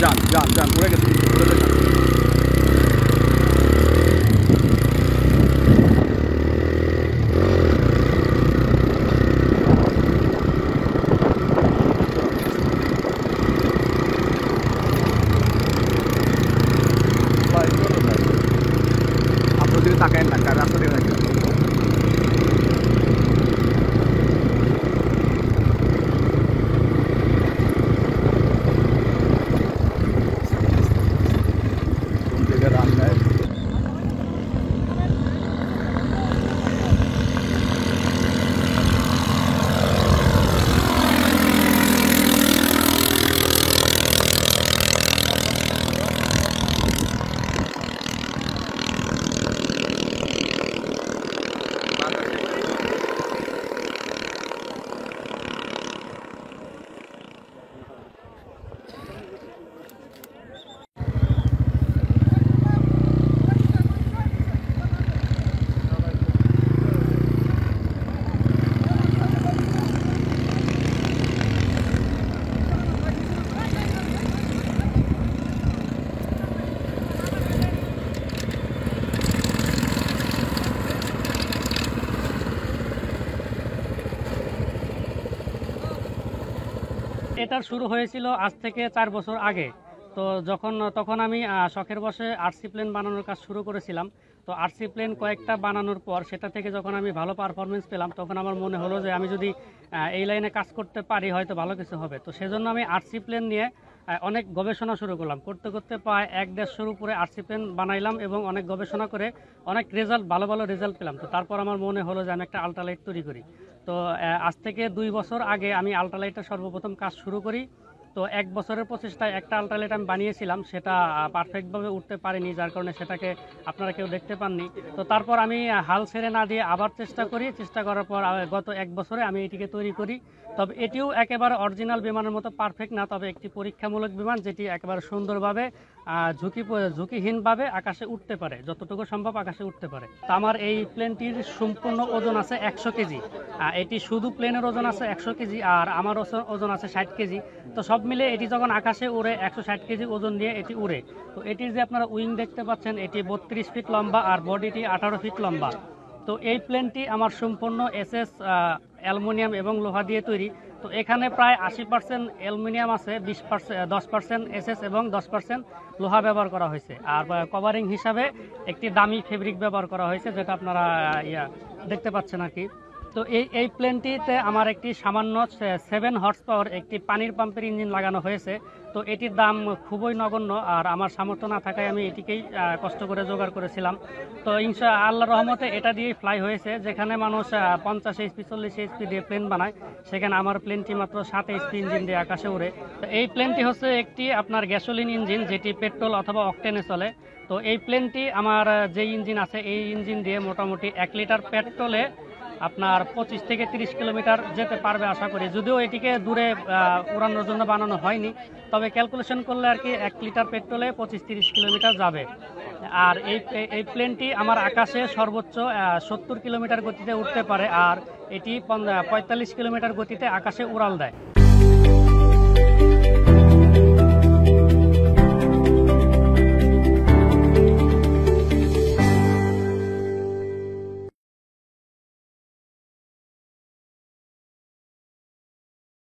যান যান যান উড়ে গেছে আপনার যদি তাকায় না কার রাস্তা দিয়ে নাকি এটার শুরু হয়েছিল আজ থেকে 4 বছর আগে। তো তখন আমি শখের বসে আরসি প্লেন বানানোর কাজ শুরু করেছিলাম। তো আরসি প্লেন কয়েকটা বানানোর পর সেটা থেকে যখন আমি ভালো পারফরমেন্স পেলাম তখন আমার মনে হলো যে আমি যদি এই লাইনে কাজ করতে পারি হয়তো ভালো কিছু হবে। তো সেজন্য আমি আরসি প্লেন নিয়ে অনেক গবেষণা শুরু করলাম। করতে করতে প্রায় 1-1.5 উপরে আরসি প্লেন বানাইলাম এবং অনেক গবেষণা করে অনেক ভালো রেজাল্ট পেলাম। তো তারপর আমার মনে হলো যে আমি একটা আল্ট্রালাইট তৈরি করি। তো আজ থেকে 2 বছর আগে আমি আল্ট্রালাইটের সর্বপ্রথম কাজ শুরু করি। তো 1 বছরের প্রচেষ্টায় একটা আল্ট্রালাইট আমি বানিয়েছিলাম, সেটা পারফেক্টভাবে উঠতে পারিনি, যার কারণে সেটাকে আপনারা কেউ দেখতে পাননি। তো তারপর আমি হাল ছেড়ে না দিয়ে আবার চেষ্টা করার পর গত 1 বছরে আমি এটিকে তৈরি করি। তবে এটিও একেবারে অরিজিনাল বিমানের মতো পারফেক্ট না, তবে একটি পরীক্ষামূলক বিমান যেটি একেবারে সুন্দরভাবে ঝুঁকিহীনভাবে আকাশে উঠতে পারে, যতটুকু সম্ভব আকাশে উঠতে পারে। তো আমার এই প্লেনটির সম্পূর্ণ ওজন আছে 100 কেজি। এটি শুধু প্লেনের ওজন আছে 100 কেজি আর আমার ওজন আছে 60 কেজি। তো সব মিলে এটি যখন আকাশে উড়ে 160 কেজি ওজন নিয়ে এটি উড়ে। তো এটির যে আপনারা উইং দেখতে পাচ্ছেন এটি 32 ফিট লম্বা আর বডিটি 18 ফিট লম্বা। তো এই প্লেনটি আমার সম্পূর্ণ এসএস অ্যালুমিনিয়াম এবং লোহা দিয়ে তৈরি। তো এখানে প্রায় 80% অ্যালুমিনিয়াম আছে, 10% এসএস এবং 10% লোহা ব্যবহার করা হয়েছে। আর কভারিং হিসাবে একটি দামি ফেব্রিক ব্যবহার করা হয়েছে, যেটা আপনারা দেখতে পাচ্ছেন আর কি। তো এই প্লেনটিতে আমার একটি সামান্য 7 হর্স পাওয়ার একটি পানির পাম্পের ইঞ্জিন লাগানো হয়েছে। তো এটির দাম খুবই নগণ্য আর আমার সামর্থ্য না থাকায় আমি এটিকেই কষ্ট করে জোগাড় করেছিলাম। তো আল্লাহর রহমতে এটা দিয়েই ফ্লাই হয়েছে। যেখানে মানুষ 50 এইচপি 40 এইচপি দিয়ে প্লেন বানায়, সেখানে আমার প্লেনটি মাত্র 7 এইচপি ইঞ্জিন দিয়ে আকাশে উড়ে। তো এই প্লেনটি হচ্ছে একটি আপনার গ্যাসোলিন ইঞ্জিন, যেটি পেট্রোল অথবা অকটেনে চলে। তো এই প্লেনটি আমার যে ইঞ্জিন আছে এই ইঞ্জিন দিয়ে মোটামুটি 1 লিটার পেট্রোলে আপনার 25 থেকে 30 কিলোমিটার যেতে পারবে আশা করি। যদিও এটিকে দূরে উড়ানোর জন্য বানানো হয়নি, তবে ক্যালকুলেশন করলে আর কি 1 লিটার পেট্রোলে 25-30 কিলোমিটার যাবে। আর এই প্লেনটি আমার আকাশে সর্বোচ্চ 70 কিলোমিটার গতিতে উঠতে পারে আর এটি 45 কিলোমিটার গতিতে আকাশে উড়াল দেয়।